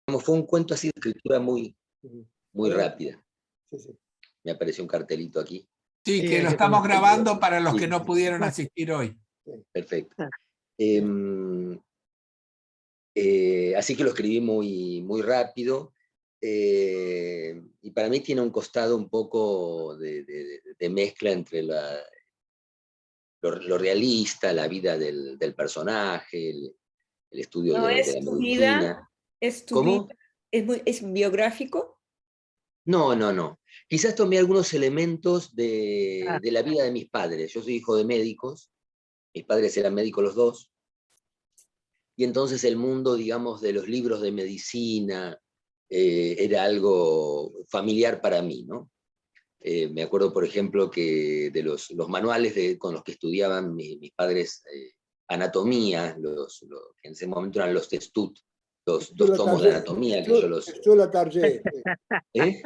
fue un cuento así de escritura muy Bueno, rápida. sí, sí. Me apareció un cartelito aquí. Sí, que Sí, lo yo estamos conozco. grabando para los Sí. que no pudieron asistir hoy. Perfecto. Ah. Así que lo escribí muy rápido. Y para mí tiene un costado un poco de mezcla entre lo realista, la vida del personaje, el estudio ¿No de es la tu vida? medicina. ¿Es tu ¿Cómo? vida? ¿Es biográfico? No. Quizás tomé algunos elementos Ah. de la vida de mis padres. Yo soy hijo de médicos, mis padres eran médicos los dos, y entonces el mundo, digamos, de los libros de medicina era algo familiar para mí, ¿no? Me acuerdo, por ejemplo, que de los manuales con los que estudiaban mis padres anatomía, que en ese momento eran los Testut, dos tomos de anatomía que yo los... Testut la Target. ¿Eh?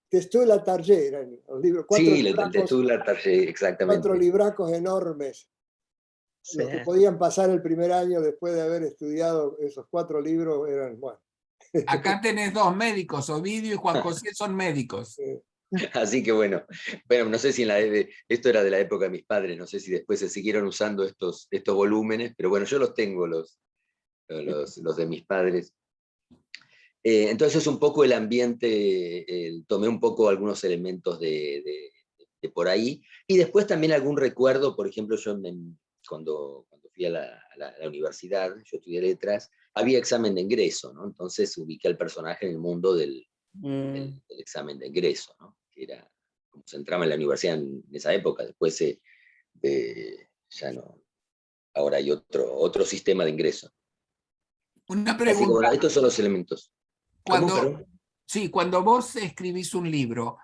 Testut la Target eran los libros. Sí, el Testut la Target, exactamente. 4 libracos enormes. Sí. Los que podían pasar el primer año después de haber estudiado esos 4 libros eran, bueno. Acá tenés 2 médicos, Ovidio y Juan José son médicos. Así que bueno, no sé si esto era de la época de mis padres, no sé si después se siguieron usando estos volúmenes, pero bueno, yo los tengo, los de mis padres. Entonces un poco el ambiente, tomé un poco algunos elementos de por ahí, y después también algún recuerdo, por ejemplo, yo cuando fui a la universidad, yo estudié letras, había examen de ingreso, ¿no? Entonces ubiqué al personaje en el mundo del examen de ingreso, ¿no? Que era como se entraba en la universidad en esa época, después ya no, ahora hay otro sistema de ingreso. Una Así que pregunta. bueno, estos son los elementos. Cuando vos escribís un libro,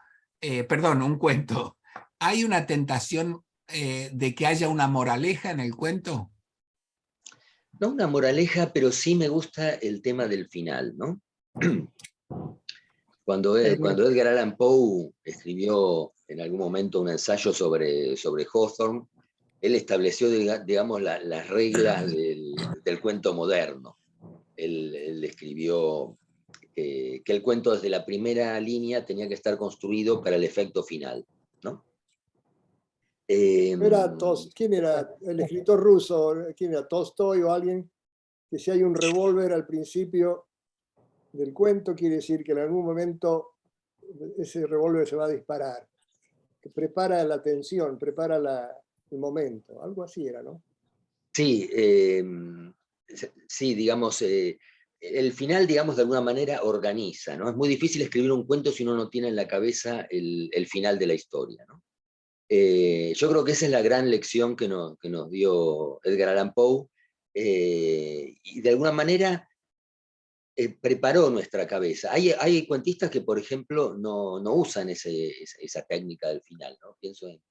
perdón, un cuento, ¿hay una tentación de que haya una moraleja en el cuento? No una moraleja, pero sí me gusta el tema del final, ¿no? Cuando Edgar Allan Poe escribió en algún momento un ensayo sobre Hawthorne, él estableció, digamos, las reglas del cuento moderno. Él escribió que el cuento desde la primera línea tenía que estar construido para el efecto final, ¿no? ¿Quién era el escritor ruso? ¿Quién era? ¿Tolstoy o alguien? Que si hay un revólver al principio del cuento, quiere decir que en algún momento ese revólver se va a disparar. Que prepara la tensión, prepara el momento. Algo así era, ¿no? Sí, sí, digamos, el final, digamos, de alguna manera organiza, ¿no? Es muy difícil escribir un cuento si uno no tiene en la cabeza el final de la historia, ¿no? Yo creo que esa es la gran lección que nos dio Edgar Allan Poe, y de alguna manera preparó nuestra cabeza. Hay cuentistas que, por ejemplo, no usan esa técnica del final, ¿no? Pienso en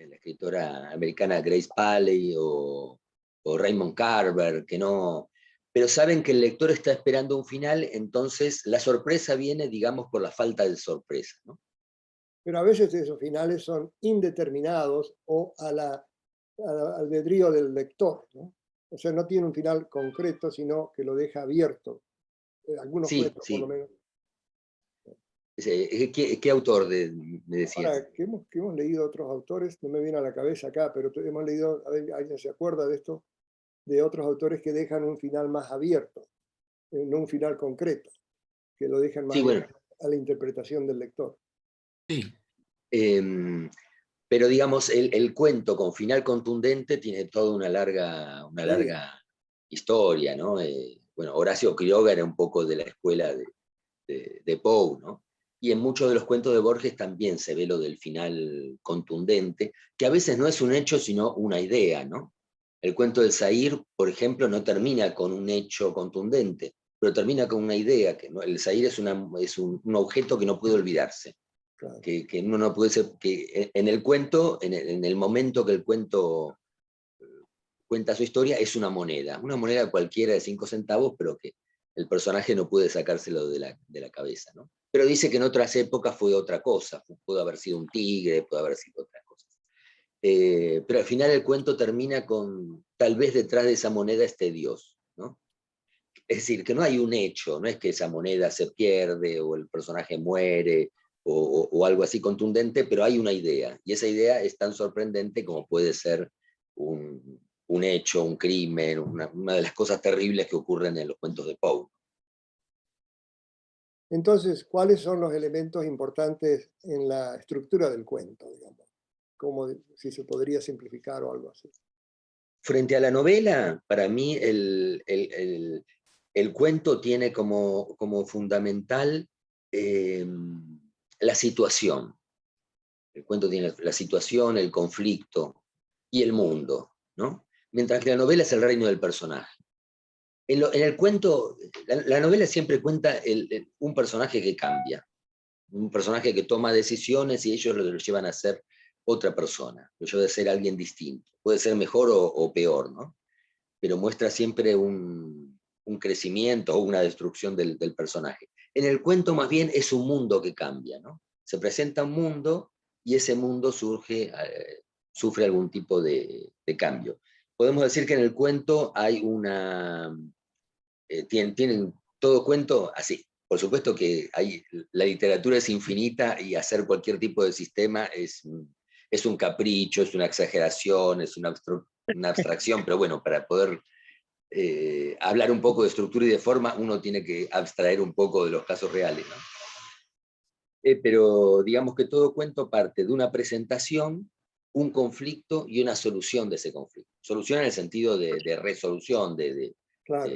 la escritora americana Grace Paley o Raymond Carver, que no... Pero saben que el lector está esperando un final, entonces la sorpresa viene, digamos, por la falta de sorpresa, ¿no? Pero a veces esos finales son indeterminados o al albedrío del lector, ¿no? O sea, no tiene un final concreto, sino que lo deja abierto. Algunos cuentos, por lo menos. ¿Qué autor me decía? Ahora, que hemos leído otros autores, no me viene a la cabeza acá, pero hemos leído, a ver, ¿alguien se acuerda de esto? De otros autores que dejan un final más abierto, no un final concreto, que lo dejan más bien a la interpretación del lector. Sí. Pero digamos, el cuento con final contundente tiene toda una larga historia, ¿no? Bueno, Horacio Quiroga era un poco de la escuela de Poe, ¿no? Y en muchos de los cuentos de Borges también se ve lo del final contundente, que a veces no es un hecho, sino una idea, ¿no? El cuento del Zahir, por ejemplo, no termina con un hecho contundente, pero termina con una idea, que el Zahir es un objeto que no puede olvidarse. Claro. Que uno no puede ser, que en el cuento, en el momento que el cuento cuenta su historia, es una moneda cualquiera de 5 centavos, pero que el personaje no puede sacárselo de la cabeza, ¿no? Pero dice que en otras épocas fue otra cosa, pudo haber sido un tigre, pudo haber sido otras cosas. Pero al final el cuento termina con, tal vez detrás de esa moneda esté Dios, ¿no? Es decir, que no hay un hecho, no es que esa moneda se pierde o el personaje muere o algo así contundente, pero hay una idea, y esa idea es tan sorprendente como puede ser un hecho, un crimen, una de las cosas terribles que ocurren en los cuentos de Poe. Entonces, ¿cuáles son los elementos importantes en la estructura del cuento, digamos? Como si se podría simplificar o algo así. Frente a la novela, para mí el cuento tiene como fundamental la situación. El cuento tiene la situación, el conflicto y el mundo, ¿no? Mientras que la novela es el reino del personaje. En el cuento, la novela siempre cuenta un personaje que cambia, un personaje que toma decisiones y ellos lo llevan a ser otra persona, lo llevan a ser alguien distinto. Puede ser mejor o peor, ¿no? Pero muestra siempre un crecimiento o una destrucción del personaje. En el cuento más bien es un mundo que cambia, ¿no? Se presenta un mundo y ese mundo sufre algún tipo de cambio. Podemos decir que en el cuento hay tienen todo cuento así. Por supuesto que la literatura es infinita y hacer cualquier tipo de sistema es un capricho, es una exageración, es una abstracción, pero bueno, para poder hablar un poco de estructura y de forma, uno tiene que abstraer un poco de los casos reales, ¿no? Pero digamos que todo cuento parte de una presentación, un conflicto y una solución de ese conflicto. Solución en el sentido de resolución, Claro.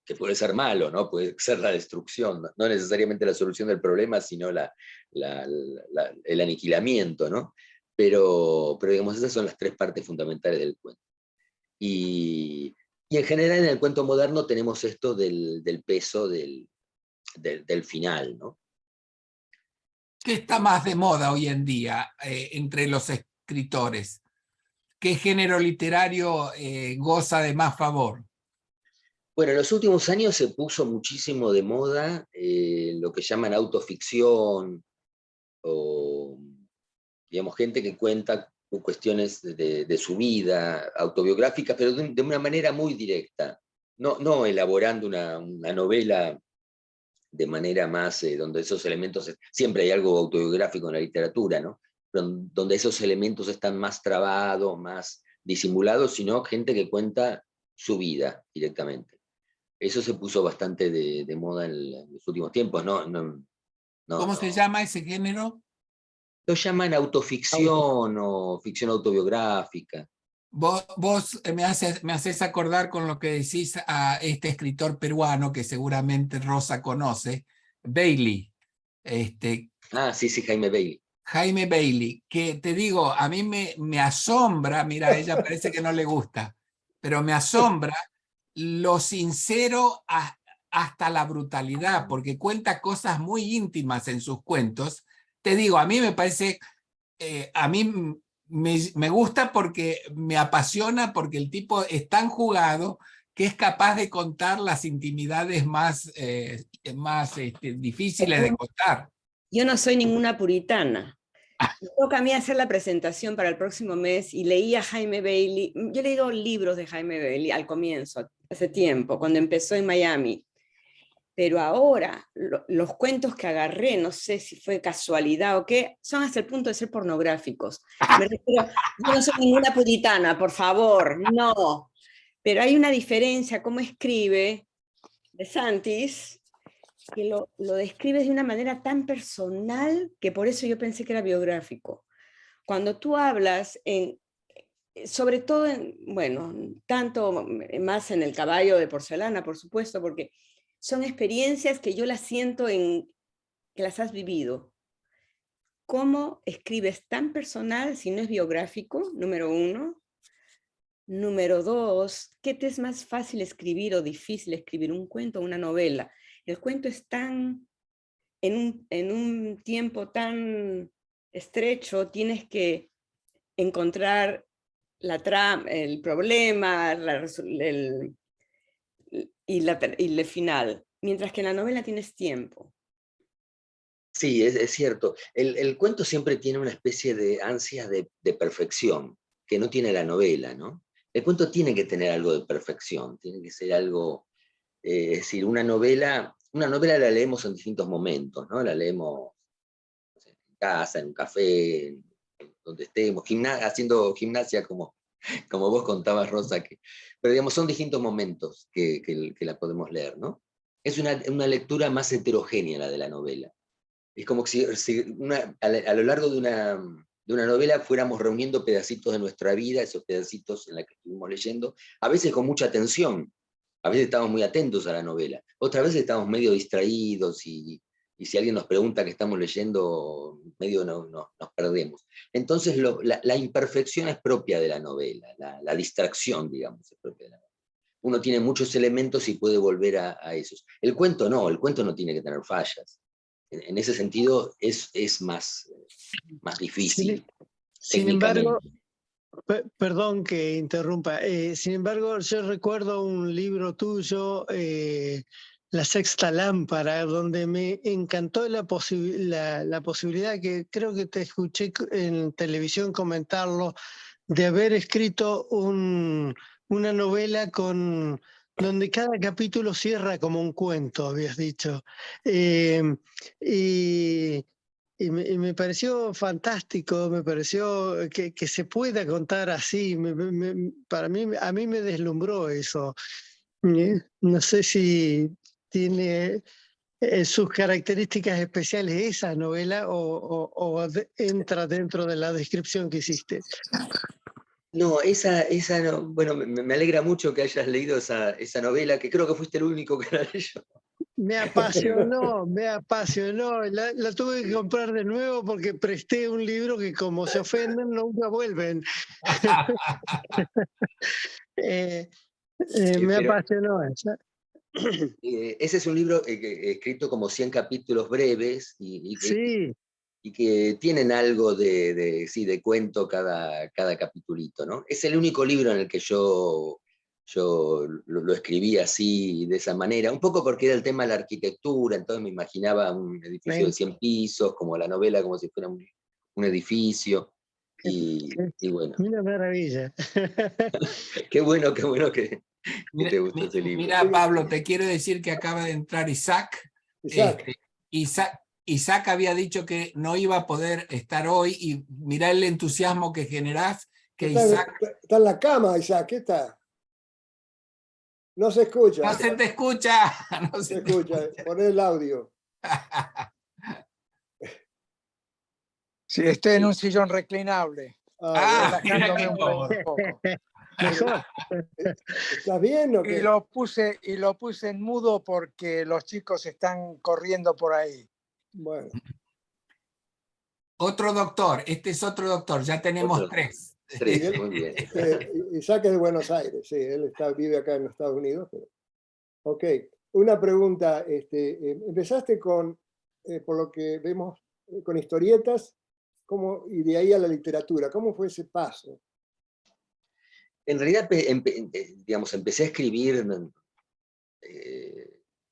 que puede ser malo, ¿no? Puede ser la destrucción, no necesariamente la solución del problema, sino el aniquilamiento, ¿no? Pero digamos, esas son las tres partes fundamentales del cuento. Y en general en el cuento moderno tenemos esto del peso del final, ¿no? ¿Qué está más de moda hoy en día entre los escritores? ¿Qué género literario goza de más favor? Bueno, en los últimos años se puso muchísimo de moda lo que llaman autoficción, o digamos, gente que cuenta cuestiones de su vida, autobiográficas, pero de una manera muy directa, no elaborando una novela de manera más, donde esos elementos, siempre hay algo autobiográfico en la literatura, ¿no? Pero donde esos elementos están más trabados, más disimulados, sino gente que cuenta su vida directamente. Eso se puso bastante de moda en los últimos tiempos, ¿Cómo se llama ese género? Lo llaman autoficción o ficción autobiográfica. Vos me haces acordar con lo que decís a este escritor peruano que seguramente Rosa conoce, Bailey, Sí, Jaime Bailey. Jaime Bailey, que te digo, a mí me asombra, mira, a ella parece que no le gusta, pero me asombra lo sincero hasta la brutalidad, porque cuenta cosas muy íntimas en sus cuentos. Te digo, a mí me parece, a mí me gusta porque me apasiona, porque el tipo es tan jugado que es capaz de contar las intimidades más difíciles de contar. Yo no soy ninguna puritana. Me toca a mí hacer la presentación para el próximo mes y leí a Jaime Bailey. Yo he leído libros de Jaime Bailey al comienzo, hace tiempo, cuando empezó en Miami. Pero ahora los cuentos que agarré, no sé si fue casualidad o qué, son hasta el punto de ser pornográficos. Me refiero, yo no soy ninguna puritana, por favor, no. Pero hay una diferencia, cómo escribe De Santis, que lo describes de una manera tan personal que por eso yo pensé que era biográfico. Cuando tú hablas, sobre todo, bueno, tanto más en El caballo de porcelana, por supuesto, porque son experiencias que yo las siento que las has vivido. ¿Cómo escribes tan personal si no es biográfico? Número uno. Número dos, ¿qué te es más fácil escribir o difícil escribir? ¿Un cuento o una novela? El cuento es tan, en un tiempo tan estrecho, tienes que encontrar la trama, el problema, y el final. Mientras que en la novela tienes tiempo. Sí, es cierto. El cuento siempre tiene una especie de ansia de perfección, que no tiene la novela, ¿no? El cuento tiene que tener algo de perfección, tiene que ser algo Es decir, una novela la leemos en distintos momentos, ¿no? La leemos, no sé, en casa, en un café, donde estemos, haciendo gimnasia, como vos contabas, Rosa, pero digamos, son distintos momentos que la podemos leer, ¿no? Es una lectura más heterogénea la de la novela. Es como si a lo largo de una novela fuéramos reuniendo pedacitos de nuestra vida, esos pedacitos en los que estuvimos leyendo, a veces con mucha atención, a veces estamos muy atentos a la novela, otras veces estamos medio distraídos y si alguien nos pregunta qué estamos leyendo, medio nos perdemos. Entonces la imperfección es propia de la novela, la distracción, digamos, es propia de la novela. Uno tiene muchos elementos y puede volver a esos. El cuento no tiene que tener fallas. En ese sentido es más difícil Sin técnicamente. embargo, perdón que interrumpa, sin embargo, yo recuerdo un libro tuyo, La Sexta Lámpara, donde me encantó la posibilidad, que creo que te escuché en televisión comentarlo, de haber escrito una novela donde cada capítulo cierra como un cuento, habías dicho. Y me pareció fantástico, me pareció que se pueda contar así. A mí me deslumbró eso. No sé si tiene sus características especiales esa novela o entra dentro de la descripción que hiciste. No, esa no. Bueno, me alegra mucho que hayas leído esa novela, que creo que fuiste el único que la leyó. Me apasionó. La tuve que comprar de nuevo porque presté un libro que, como se ofenden, nunca vuelven. Me Pero apasionó esa. ese es un libro escrito como 100 capítulos breves Sí, y que tienen algo sí, de cuento cada capitulito, ¿no? Es el único libro en el que yo lo escribí así, de esa manera, un poco porque era el tema de la arquitectura, entonces me imaginaba un edificio de 100 pisos, como la novela, como si fuera un edificio, y bueno, una maravilla. qué bueno que Mira, te gustó ese libro. mira, Pablo, te quiero decir que acaba de entrar Isaac. Isaac, Isaac había dicho que no iba a poder estar hoy y mira el entusiasmo que generás, que Isaac está en la cama, Isaac, ¿qué está? No se escucha. no se te escucha. No No se se te escucha. escucha. Poné el audio. Sí, estoy en un sillón reclinable, Bueno. Mira relajándome qué un cómodo. poco. Mejor. ¿Estás bien o Y qué? lo puse en mudo porque los chicos están corriendo por ahí. Bueno, Otro doctor, este es otro doctor, ya tenemos Otro, tres. tres, muy bien. Isaac es de Buenos Aires, sí, él vive acá en los Estados Unidos. Ok, una pregunta. Empezaste por lo que vemos, con historietas, y de ahí a la literatura. ¿Cómo fue ese paso? En realidad, digamos, empecé a escribir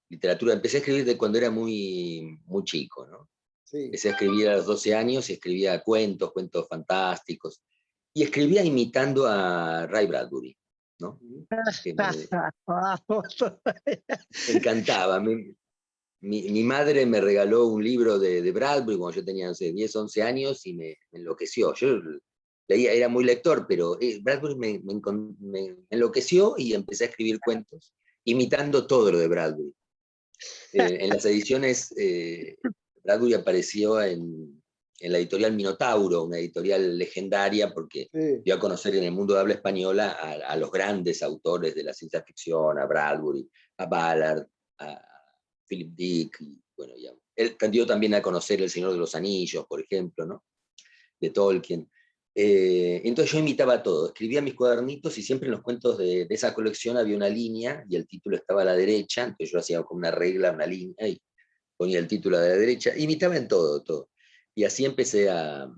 literatura, empecé a escribir de cuando era muy chico, ¿no? Sí. Empecé a escribir a los 12 años y escribía cuentos fantásticos, y escribía imitando a Ray Bradbury, ¿no? Que me encantaba. Mi madre me regaló un libro de Bradbury cuando yo tenía, no sé, 10, 11 años y me enloqueció. Yo leía, era muy lector, pero Bradbury me enloqueció y empecé a escribir cuentos, imitando todo lo de Bradbury. En las ediciones, Bradbury apareció en la editorial Minotauro, una editorial legendaria porque Sí. dio a conocer en el mundo de habla española a los grandes autores de la ciencia ficción, a Bradbury, a Ballard, a Philip Dick, y bueno, él dio también a conocer El Señor de los Anillos, por ejemplo, ¿no? De Tolkien. Entonces yo imitaba todo, escribía mis cuadernitos y siempre en los cuentos de esa colección había una línea y el título estaba a la derecha, entonces yo hacía con una regla, una línea y ponía el título a la derecha, imitaba en todo. Y así empecé a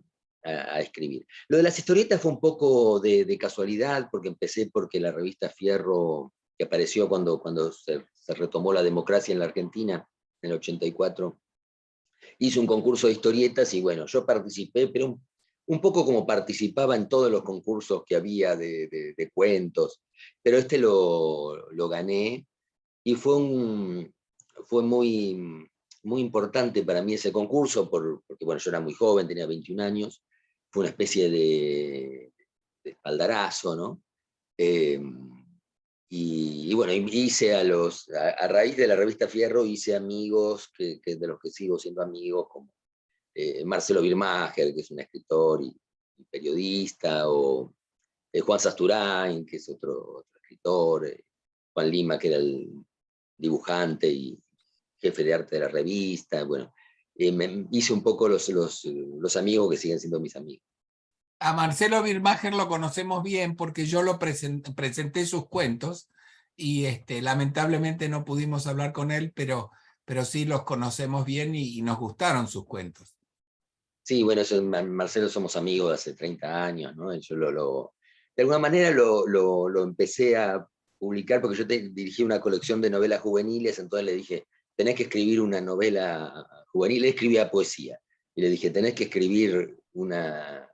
escribir. Lo de las historietas fue un poco de casualidad, porque la revista Fierro, que apareció cuando se retomó la democracia en la Argentina, en el 84, hizo un concurso de historietas y bueno, yo participé, pero un poco como participaba en todos los concursos que había de cuentos, pero lo gané. Y fue muy, muy importante para mí ese concurso, porque bueno, yo era muy joven, tenía 21 años, fue una especie de espaldarazo, ¿no? Y bueno, hice a raíz de la revista Fierro, hice amigos de los que sigo siendo amigos, como Marcelo Birmacher, que es un escritor y periodista, o Juan Sasturain, que es otro escritor, Juan Lima, que era el dibujante y jefe de arte de la revista. Bueno, hice un poco los amigos que siguen siendo mis amigos. A Marcelo Birmacher lo conocemos bien porque yo lo presenté sus cuentos y lamentablemente no pudimos hablar con él, pero sí los conocemos bien y nos gustaron sus cuentos. Sí, bueno, Marcelo somos amigos de hace 30 años, ¿no? Yo de alguna manera lo empecé a publicar porque yo dirigí una colección de novelas juveniles, entonces le dije, tenés que escribir una novela juvenil. Él escribía poesía, y le dije, tenés que escribir una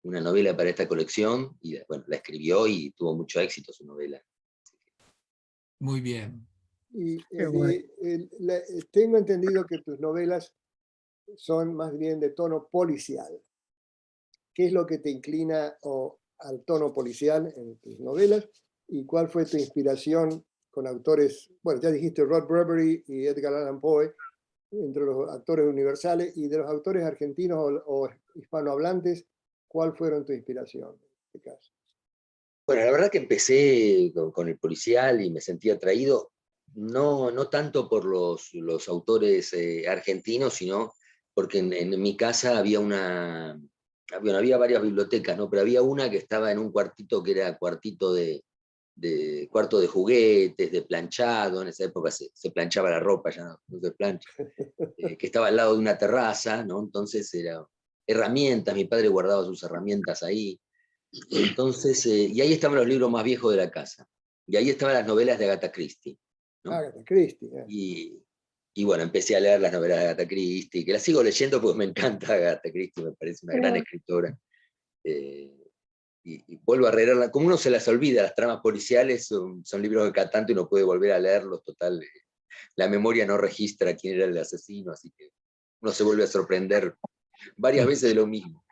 novela para esta colección, y bueno, la escribió y tuvo mucho éxito su novela. Muy bien. Y Qué bueno. tengo entendido que tus novelas son más bien de tono policial. ¿Qué es lo que te inclina al tono policial en tus novelas? ¿Y cuál fue tu inspiración con autores? Bueno, ya dijiste Rod Bradbury y Edgar Allan Poe, entre los actores universales, y de los autores argentinos o hispanohablantes, ¿cuál fueron tu inspiración en este caso? Bueno, la verdad que empecé con el policial y me sentí atraído, no tanto por los autores argentinos, sino porque en mi casa había varias bibliotecas, ¿no? Pero había una que estaba en un cuartito que era cuarto de juguetes, de planchado. En esa época se planchaba la ropa, ya no se plancha, que estaba al lado de una terraza, ¿no? Entonces era herramientas, mi padre guardaba sus herramientas ahí. Entonces, y ahí estaban los libros más viejos de la casa. Y ahí estaban las novelas de Agatha Christie, ¿no? Agatha Christie. Y bueno, empecé a leer las novelas de Agatha Christie, que las sigo leyendo porque me encanta Agatha Christie, me parece una gran escritora. Y vuelvo a leerla, como uno se las olvida, las tramas policiales son libros que cada tanto uno puede volver a leerlos, total, la memoria no registra quién era el asesino, así que uno se vuelve a sorprender varias veces de lo mismo.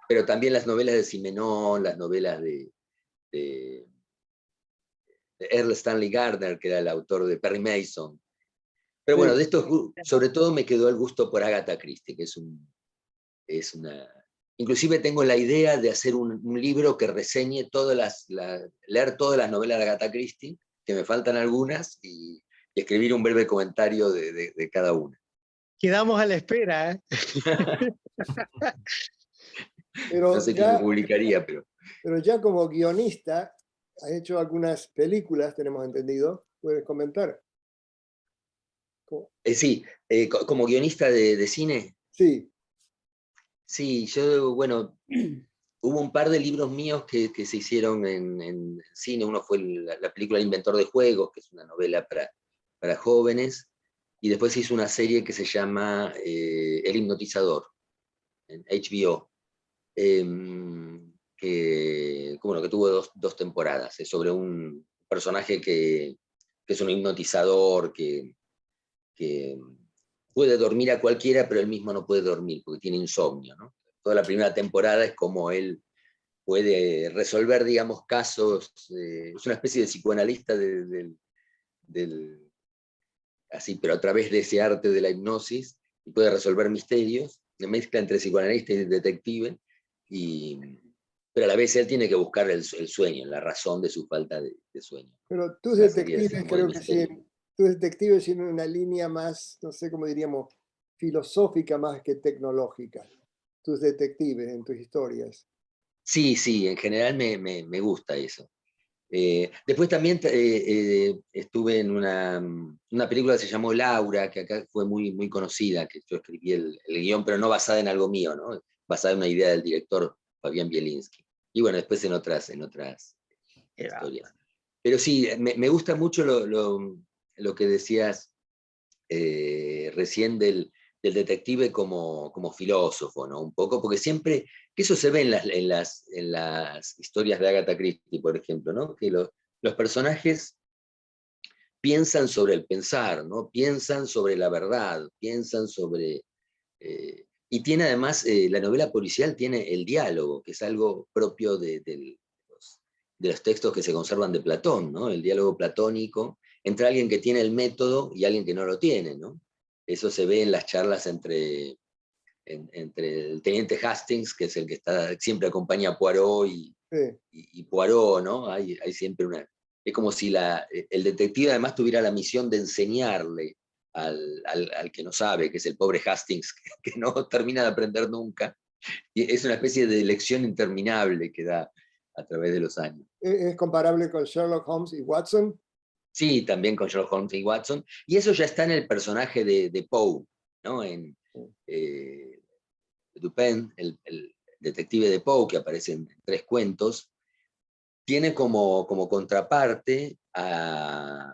Pero también las novelas de Simenón, las novelas de Earl Stanley Gardner, que era el autor de Perry Mason. Pero bueno, de esto sobre todo me quedó el gusto por Agatha Christie, que es una... Inclusive tengo la idea de hacer un libro que reseñe leer todas las novelas de Agatha Christie, que me faltan algunas, y escribir un breve comentario de cada una. Quedamos a la espera, ¿eh? Pero no sé quién lo publicaría, pero ya como guionista, has hecho algunas películas, tenemos entendido. ¿Puedes comentar? Sí, como guionista de cine. Sí. Sí, yo, bueno, hubo un par de libros míos que se hicieron en cine. Uno fue la película El inventor de juegos, que es una novela para jóvenes, y después se hizo una serie que se llama El hipnotizador, en HBO, que tuvo dos temporadas. Es sobre un personaje que es un hipnotizador que puede dormir a cualquiera, pero él mismo no puede dormir porque tiene insomnio, ¿no? Toda la primera temporada es como él puede resolver, digamos, casos, es una especie de psicoanalista así, pero a través de ese arte de la hipnosis, y puede resolver misterios, una mezcla entre psicoanalista y detective, pero a la vez él tiene que buscar el sueño, la razón de su falta de sueño. Pero tus Una serie así detectives, como de creo que misterio. sí, tus detectives tienen una línea más, no sé cómo diríamos, filosófica más que tecnológica. Tus detectives en tus historias. Sí, en general me gusta eso. Después también estuve en una película que se llamó Laura, que acá fue muy conocida, que yo escribí el guión, pero no basada en algo mío, ¿no? Basada en una idea del director Fabián Bielinski. Y bueno, después en otras historias. Pero sí, me gusta mucho lo que decías recién del detective como filósofo, ¿no? Un poco, porque siempre, que eso se ve en las historias de Agatha Christie, por ejemplo, ¿no? Que los personajes piensan sobre el pensar, ¿no? Piensan sobre la verdad, piensan sobre... y tiene además, la novela policial tiene el diálogo, que es algo propio de los textos que se conservan de Platón, ¿no? El diálogo platónico entre alguien que tiene el método y alguien que no lo tiene, ¿no? Eso se ve en las charlas entre el teniente Hastings, que es el que siempre acompaña a Poirot, y Poirot, ¿no? Hay siempre una... Es como si el detective además tuviera la misión de enseñarle al que no sabe, que es el pobre Hastings, que no termina de aprender nunca. Y es una especie de lección interminable que da a través de los años. ¿Es comparable con Sherlock Holmes y Watson? Sí, también con Sherlock Holmes y Watson. Y eso ya está en el personaje de Poe, ¿no? En Dupin, el detective de Poe, que aparece en 3 cuentos, tiene como contraparte a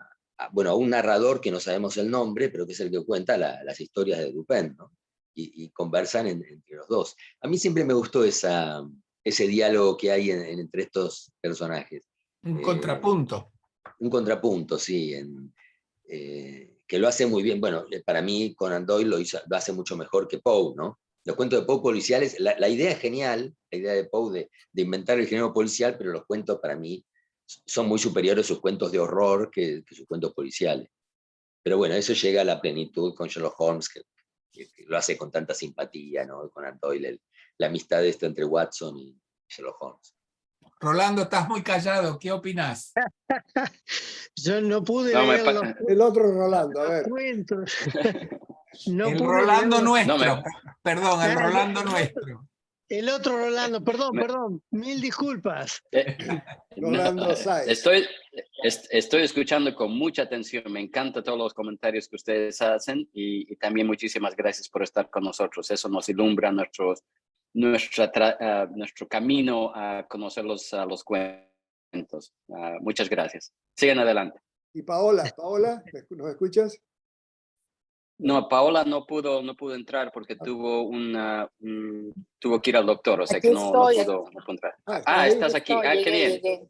un narrador que no sabemos el nombre, pero que es el que cuenta las historias de Dupin, ¿no? Y conversan entre los dos. A mí siempre me gustó ese diálogo que hay entre estos personajes. Un contrapunto. Un contrapunto, sí, que lo hace muy bien. Bueno, para mí Conan Doyle lo hace mucho mejor que Poe, ¿no? Los cuentos de Poe policiales, la idea es genial, la idea de Poe de inventar el género policial, pero los cuentos para mí son muy superiores a sus cuentos de horror que sus cuentos policiales. Pero bueno, eso llega a la plenitud con Sherlock Holmes, que lo hace con tanta simpatía, ¿no? Conan Doyle, la amistad entre Watson y Sherlock Holmes. Rolando, estás muy callado, ¿qué opinás? Yo no pude No, leer los El otro Rolando, a ver. cuentos. No El pude Rolando leer los- nuestro, perdón, el Ah, Rolando el nuestro. El otro Rolando, perdón, Me- perdón, mil disculpas. Rolando Sáez. Estoy escuchando con mucha atención. Me encantan todos los comentarios que ustedes hacen y también muchísimas gracias por estar con nosotros. Eso nos ilumbra nuestro camino a conocer los cuentos. Muchas gracias. Sigan adelante. Y Paola, ¿nos escuchas? No, Paola no pudo entrar porque tuvo que ir al doctor, o sea que Aquí no estoy. pudo entrar. ¿está ahí? Estás aquí. Llegué, Qué bien. llegué.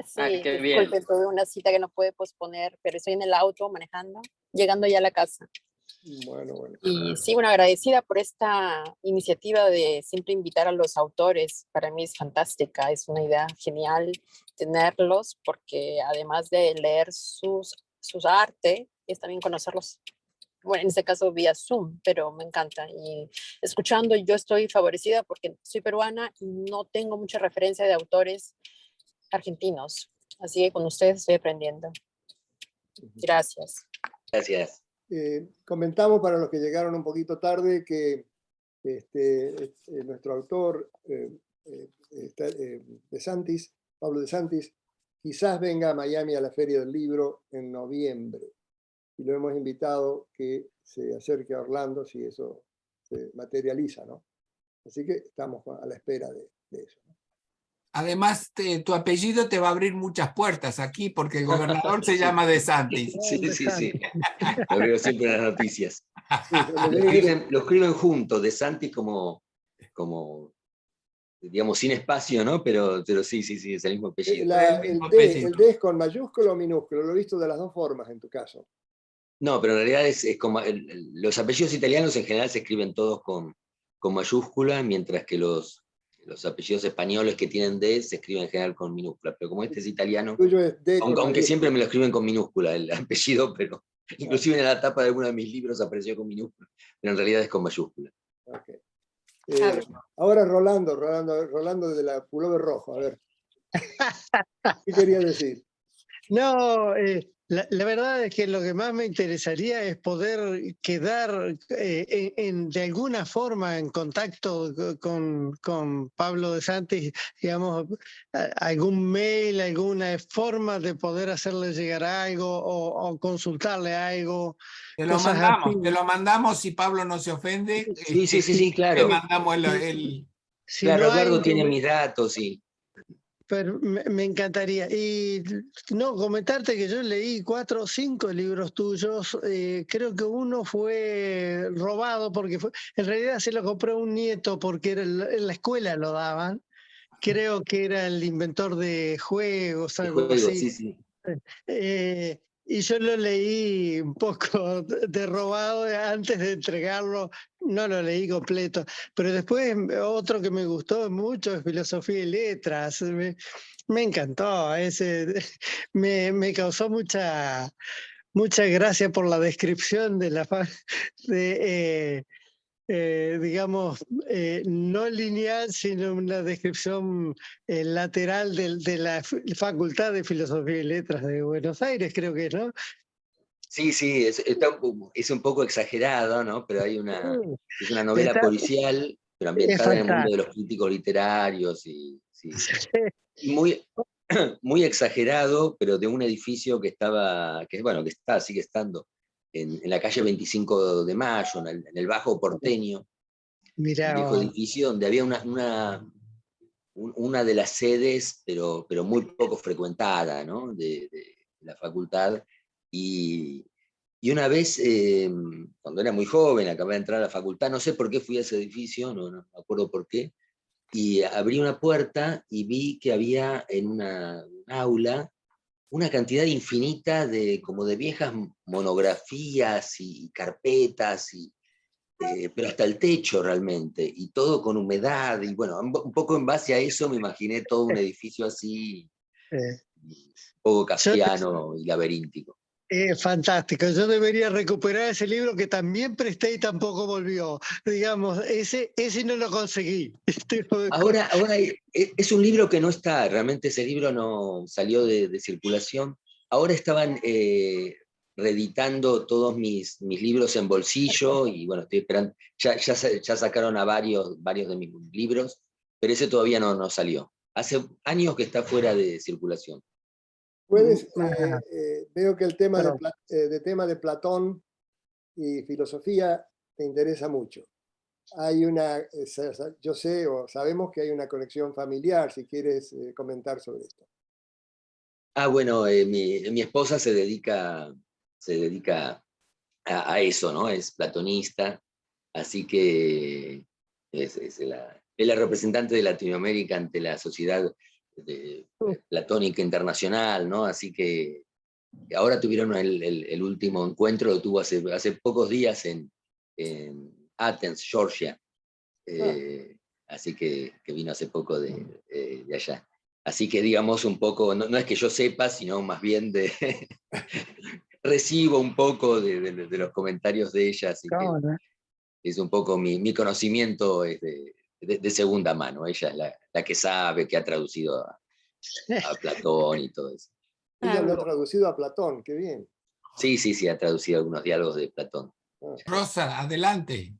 Sí, Qué bien. disculpe, tuve una cita que no pude posponer, pero estoy en el auto manejando, llegando ya a la casa. Bueno. Y sí, bueno, agradecida por esta iniciativa de siempre invitar a los autores. Para mí es fantástica, es una idea genial tenerlos, porque además de leer sus arte, es también conocerlos. Bueno, en este caso vía Zoom, pero me encanta. Y escuchando, yo estoy favorecida porque soy peruana y no tengo mucha referencia de autores argentinos. Así que con ustedes estoy aprendiendo. Gracias. Gracias. Comentamos para los que llegaron un poquito tarde que nuestro autor De Santis, Pablo De Santis, quizás venga a Miami a la Feria del Libro en noviembre. Y lo hemos invitado que se acerque a Orlando si eso se materializa, ¿no? Así que estamos a la espera de eso, ¿no? Además, tu apellido te va a abrir muchas puertas aquí, porque el gobernador se llama De Santis. Sí. Lo veo siempre en las noticias. Sí, Lo escriben juntos, De Santis como, digamos, sin espacio, ¿no? Pero sí, es el mismo apellido. el D es con mayúsculo o minúsculo, lo he visto de las dos formas en tu caso. No, pero en realidad es como los apellidos italianos en general se escriben todos con mayúscula, mientras que los apellidos españoles que tienen D se escriben en general con minúscula. Pero como este es italiano, Tuyo es D con aunque mayúscula. siempre me lo escriben con minúscula el apellido, pero inclusive en la tapa de alguno de mis libros apareció con minúscula, pero en realidad es con mayúscula. Okay. Ahora Rolando de la pullover rojo, a ver. ¿Qué quería decir? No, la verdad es que lo que más me interesaría es poder quedar de alguna forma en contacto con Pablo De Santis, digamos, algún mail, alguna forma de poder hacerle llegar algo o consultarle algo. Te lo mandamos si Pablo no se ofende. Sí, claro. Te mandamos el... Si Claro, no hay Eduardo tiene mis datos y... Pero me encantaría. Y no, comentarte que yo leí 4 o 5 libros tuyos. Creo que uno fue robado porque en realidad se lo compró un nieto porque en la escuela lo daban. Creo que era el inventor de juegos, algo así. Sí. Y yo lo leí un poco de robado antes de entregarlo, no lo leí completo, pero después otro que me gustó mucho es Filosofía y Letras, me encantó, me causó mucha gracia por la descripción de digamos, no lineal, sino una descripción lateral de la Facultad de Filosofía y Letras de Buenos Aires, creo que, ¿no? Sí, sí, es un poco exagerado, ¿no? Pero es una novela Está- policial, pero es ambientada en el mundo de fantástico. los críticos literarios, sí. Y muy, muy exagerado, pero de un edificio que sigue estando en la calle 25 de Mayo, en el Bajo Porteño, un Mirá, viejo vos. edificio donde había una de las sedes, pero muy poco frecuentada, ¿no? De la facultad. Y una vez, cuando era muy joven, acabé de entrar a la facultad, no sé por qué fui a ese edificio, no me acuerdo por qué, y abrí una puerta y vi que había en un aula una cantidad infinita como de viejas monografías y carpetas, pero hasta el techo realmente, y todo con humedad, y bueno, un poco en base a eso me imaginé todo un edificio así, Eh, un poco yo kafkiano y laberíntico. Fantástico, yo debería recuperar ese libro que también presté y tampoco volvió. Digamos, ese no lo conseguí. Ahora es un libro que no está, realmente ese libro no salió de circulación. Ahora estaban reeditando todos mis libros en bolsillo y bueno, estoy esperando, ya sacaron a varios de mis libros, pero ese todavía no salió. Hace años que está fuera de circulación. Puedes, Ah, veo que el tema perdón. tema de Platón y filosofía te interesa mucho. Hay yo sé o sabemos que hay una conexión familiar, si quieres comentar sobre esto. Bueno, mi esposa se dedica a eso, ¿no? Es platonista, así que es la representante de Latinoamérica ante la sociedad platónica internacional, ¿no? Así que ahora tuvieron el último encuentro, lo tuvo hace pocos días en Athens, Georgia, Ah, así que vino hace poco de allá. Así que digamos un poco, no es que yo sepa, sino más bien recibo un poco de los comentarios de ella, así que ¿Cómo no? es un poco mi conocimiento es de segunda mano. Ella es la que sabe, que ha traducido a Platón y todo eso. ella lo ha Pablo, traducido a Platón, qué bien. Sí, ha traducido algunos diálogos de Platón. Ah, Rosa, adelante.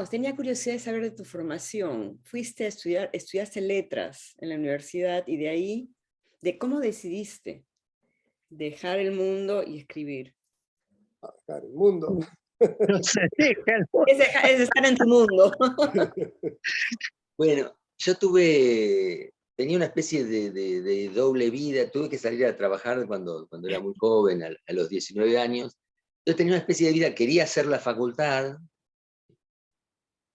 tenía curiosidad de saber de tu formación. Fuiste a estudiar, estudiaste letras en la universidad y de ahí, de cómo decidiste dejar el mundo y escribir. claro, el mundo. No sé, Es estar en tu mundo. Bueno, yo tenía una especie de doble vida, tuve que salir a trabajar cuando era muy joven, a los 19 años. Yo tenía una especie de vida, quería hacer la facultad,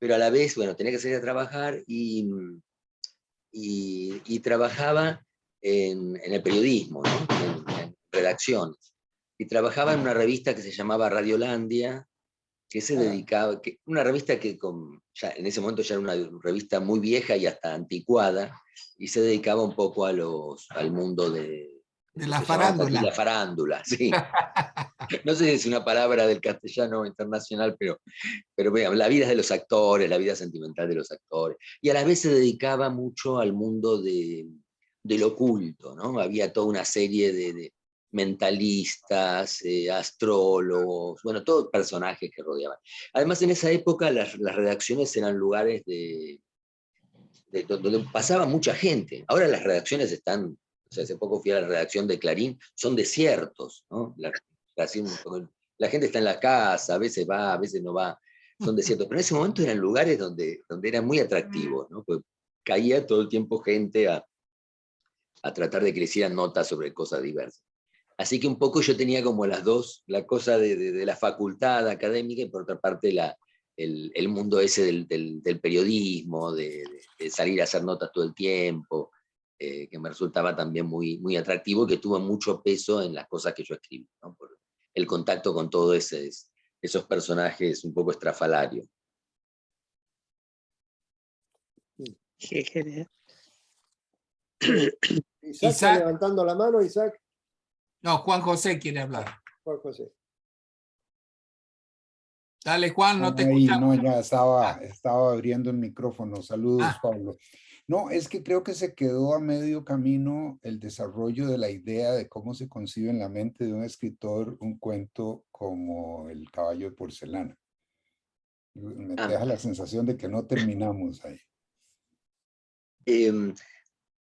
pero a la vez, bueno, tenía que salir a trabajar y trabajaba en el periodismo, ¿no? En redacciones. Y trabajaba en una revista que se llamaba Radiolandia, que se dedicaba, una revista que ya en ese momento ya era una revista muy vieja y hasta anticuada, y se dedicaba un poco al mundo de De lo la que llamamos aquí farándula. la farándula, sí. No sé si es una palabra del castellano internacional, pero vean, la vida de los actores, la vida sentimental de los actores, y a la vez se dedicaba mucho al mundo del oculto, ¿no? Había toda una serie de mentalistas, astrólogos, bueno, todos personajes que rodeaban. Además, en esa época las redacciones eran lugares donde pasaba mucha gente. Ahora las redacciones están, o sea, hace poco fui a la redacción de Clarín, son desiertos, ¿no? La gente está en la casa, a veces va, a veces no va, son desiertos. Pero en ese momento eran lugares donde eran muy atractivos, ¿no? Pues caía todo el tiempo gente a tratar de que le hicieran notas sobre cosas diversas. Así que un poco yo tenía como las dos, la cosa de la facultad académica y por otra parte el mundo ese del periodismo, de salir a hacer notas todo el tiempo. que me resultaba también muy, muy atractivo y que tuvo mucho peso en las cosas que yo escribí, ¿no? Por el contacto con todos esos personajes un poco estrafalarios. Qué genial. Isaac está levantando la mano, Isaac. No, Juan José quiere hablar. Juan José. Dale, Juan, no te Ahí, escuchamos. no, ya estaba abriendo el micrófono. Saludos, Pablo. No, es que creo que se quedó a medio camino el desarrollo de la idea de cómo se concibe en la mente de un escritor un cuento como El caballo de porcelana. Me deja la sensación de que no terminamos ahí.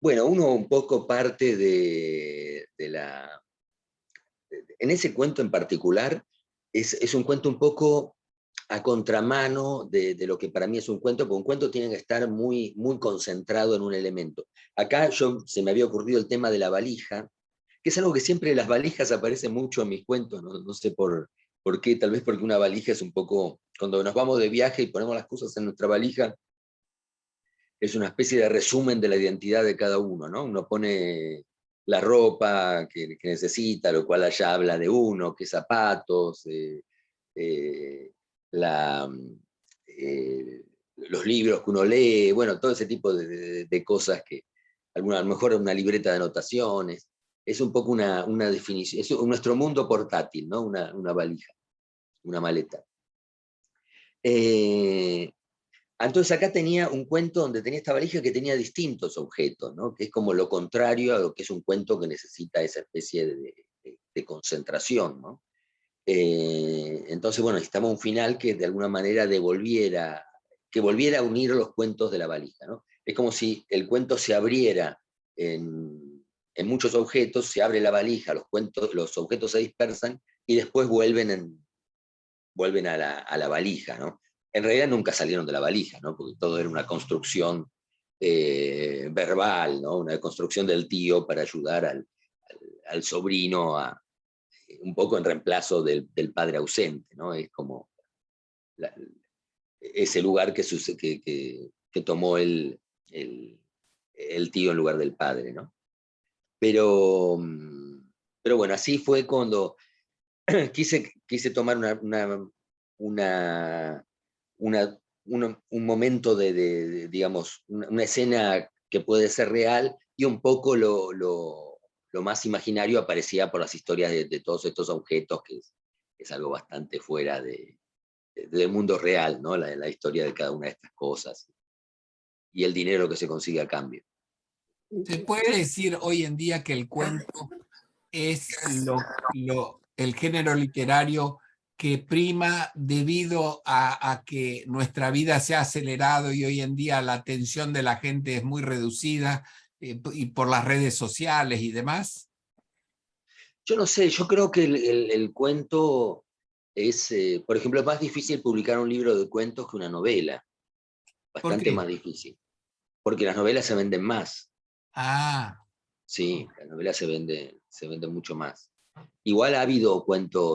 Bueno, uno un poco parte en ese cuento en particular, es un cuento un poco a contramano de lo que para mí es un cuento, porque un cuento tiene que estar muy, muy concentrado en un elemento. Acá se me había ocurrido el tema de la valija, que es algo que siempre las valijas aparecen mucho en mis cuentos, no sé por qué, tal vez porque una valija es un poco, cuando nos vamos de viaje y ponemos las cosas en nuestra valija, es una especie de resumen de la identidad de cada uno, ¿no? Uno pone la ropa que necesita, lo cual allá habla de uno, qué zapatos, los libros que uno lee, bueno, todo ese tipo de cosas que, a lo mejor una libreta de anotaciones, es un poco una definición, es nuestro mundo portátil, ¿no? Una valija, una maleta. Entonces acá tenía un cuento donde tenía esta valija que tenía distintos objetos, ¿no? Que es como lo contrario a lo que es un cuento que necesita esa especie de concentración, ¿no? Entonces, bueno, necesitamos un final que de alguna manera volviera a unir los cuentos de la valija, ¿no? Es como si el cuento se abriera en muchos objetos, se abre la valija, los objetos se dispersan y después vuelven a la valija, ¿no? En realidad nunca salieron de la valija, ¿no? Porque todo era una construcción verbal, ¿no? Una construcción del tío para ayudar al sobrino un poco en reemplazo del padre ausente, ¿no? Es como ese lugar que tomó el tío en lugar del padre, ¿no? Pero bueno, así fue cuando quise tomar un momento digamos, una escena que puede ser real y un poco lo más imaginario aparecía por las historias de todos estos objetos, que es algo bastante fuera del mundo real, ¿no? La historia de cada una de estas cosas y el dinero que se consigue a cambio. ¿Se puede decir hoy en día que el cuento es el género literario que prima debido a que nuestra vida se ha acelerado y hoy en día la atención de la gente es muy reducida y por las redes sociales y demás? Yo no sé, yo creo que el cuento es, por ejemplo, es más difícil publicar un libro de cuentos que una novela. Bastante más difícil. Porque las novelas se venden más. Ah. Sí, las novelas se venden mucho más. Igual ha habido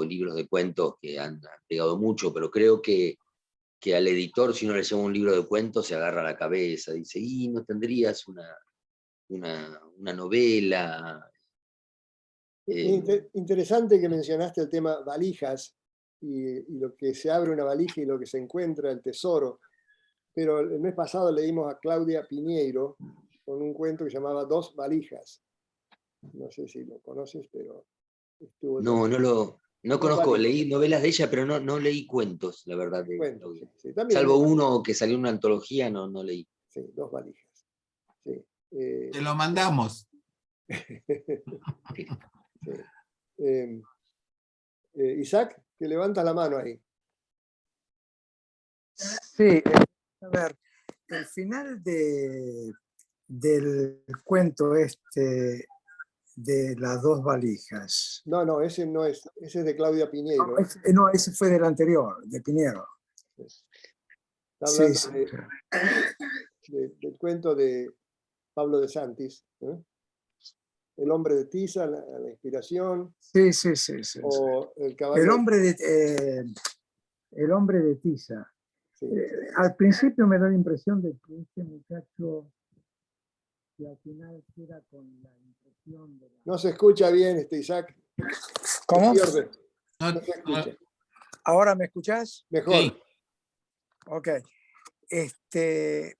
libros de cuentos que han pegado mucho, pero creo que al editor, si uno le lleva un libro de cuentos, se agarra la cabeza, dice, y no tendrías una novela. Interesante que mencionaste el tema valijas y lo que se abre una valija y lo que se encuentra, el tesoro. Pero el mes pasado leímos a Claudia Piñeiro con un cuento que llamaba Dos valijas. No sé si lo conoces, pero estuvo... No conozco, leí novelas de ella, pero no leí cuentos, la verdad. Sí, también, salvo uno que salió en una antología, no leí. Sí, Dos valijas. Sí. Te lo mandamos. Sí. Isaac, que levantas la mano ahí. Sí, a ver, el final del cuento de las dos valijas. No, ese no es, ese es de Claudia Piñeiro. No, ese fue del anterior, de Piñero. Está hablando del cuento de Pablo de Santis, ¿eh? El hombre de Tiza, la inspiración. Sí. O el caballo. El hombre de Tiza. Sí. Al principio me da la impresión de que este muchacho y al final queda con la impresión de la... No se escucha bien, Isaac. ¿Cómo? Se pierde. No se escucha. ¿Ahora me escuchás? Mejor. Sí. Ok.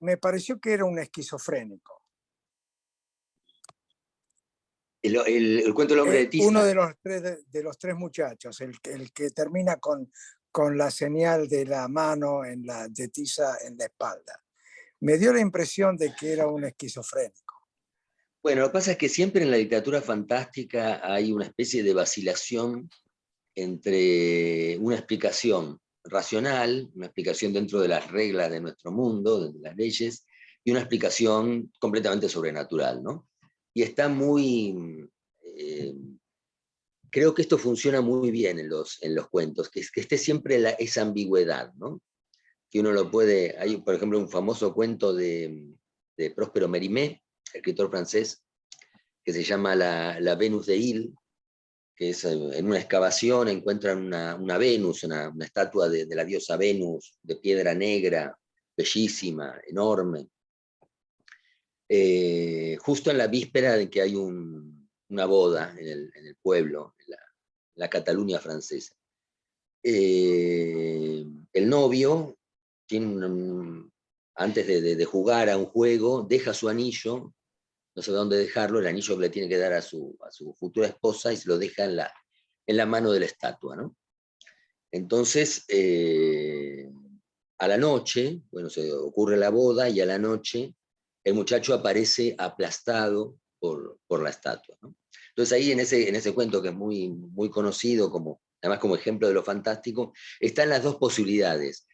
Me pareció que era un esquizofrénico. El cuento del hombre de tiza. Uno de los tres muchachos, el que termina con la señal de la mano de tiza en la espalda. Me dio la impresión de que era un esquizofrénico. Bueno, lo que pasa es que siempre en la literatura fantástica hay una especie de vacilación entre una explicación racional, una explicación dentro de las reglas de nuestro mundo, de las leyes, y una explicación completamente sobrenatural, ¿no? Y está muy... creo que esto funciona muy bien en los cuentos, que esté siempre esa ambigüedad, ¿no? Que uno lo puede... Hay, por ejemplo, un famoso cuento de Próspero Mérimée, escritor francés, que se llama la Venus de Ile, que es en una excavación encuentran una Venus, una estatua de la diosa Venus, de piedra negra, bellísima, enorme, justo en la víspera de que hay una boda en el pueblo, en la Cataluña francesa. El novio tiene antes de jugar a un juego, deja su anillo, no sabe dónde dejarlo, el anillo que le tiene que dar a su futura esposa, y se lo deja en la mano de la estatua, ¿no? Entonces, a la noche, bueno, se ocurre la boda, y a la noche el muchacho aparece aplastado por la estatua, ¿no? Entonces ahí en ese cuento, que es muy, muy conocido, además como ejemplo de lo fantástico, están las dos posibilidades.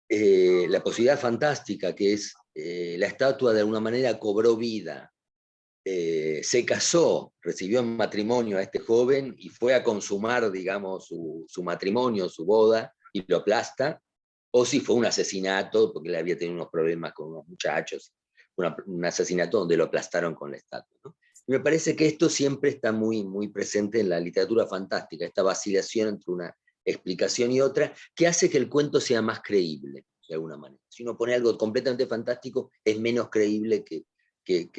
La posibilidad fantástica, que es la estatua de alguna manera cobró vida, se casó, recibió en matrimonio a este joven y fue a consumar, digamos, su matrimonio, su boda, y lo aplasta, o si fue un asesinato, porque él había tenido unos problemas con unos muchachos, un asesinato donde lo aplastaron con la estatua, ¿no? Y me parece que esto siempre está muy, muy presente en la literatura fantástica, esta vacilación entre una explicación y otra, que hace que el cuento sea más creíble, de alguna manera. Si uno pone algo completamente fantástico, es menos creíble que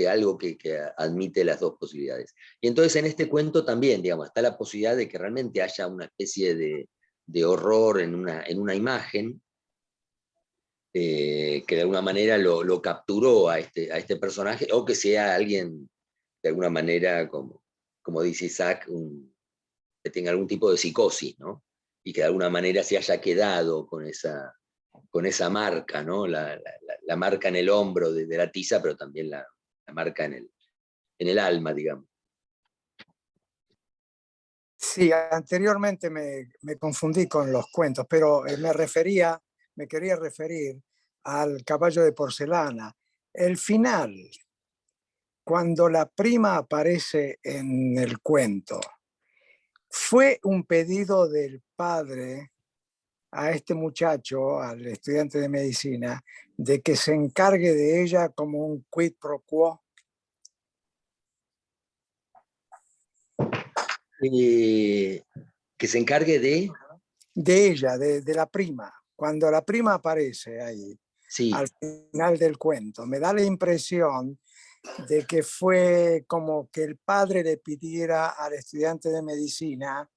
algo que admite las dos posibilidades. Y entonces en este cuento también, digamos, está la posibilidad de que realmente haya una especie de horror en una imagen, que de alguna manera lo capturó a este personaje, o que sea alguien, de alguna manera, como dice Isaac, que tenga algún tipo de psicosis, ¿no? Y que de alguna manera se haya quedado con esa marca, ¿no? La marca en el hombro de la tiza, pero también la marca en el alma, digamos. Sí, anteriormente me confundí con los cuentos, pero me quería referir al caballo de porcelana. El final, cuando la prima aparece en el cuento, ¿fue un pedido del padre a este muchacho, al estudiante de medicina, de que se encargue de ella como un quid pro quo? Que se encargue de ella, de la prima. Cuando la prima aparece ahí, sí, al final del cuento, me da la impresión de que fue como que el padre le pidiera al estudiante de medicina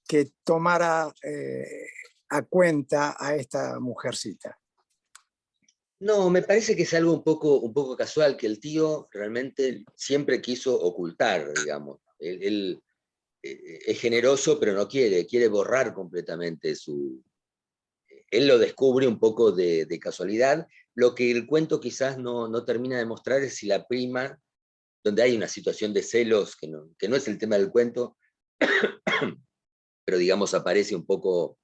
que tomara a cuenta a esta mujercita. No, me parece que es algo un poco casual, que el tío realmente siempre quiso ocultar, digamos. Él es generoso, pero no quiere borrar completamente él lo descubre un poco de casualidad. Lo que el cuento quizás no termina de mostrar es si la prima, donde hay una situación de celos, que no es el tema del cuento, pero digamos aparece un poco,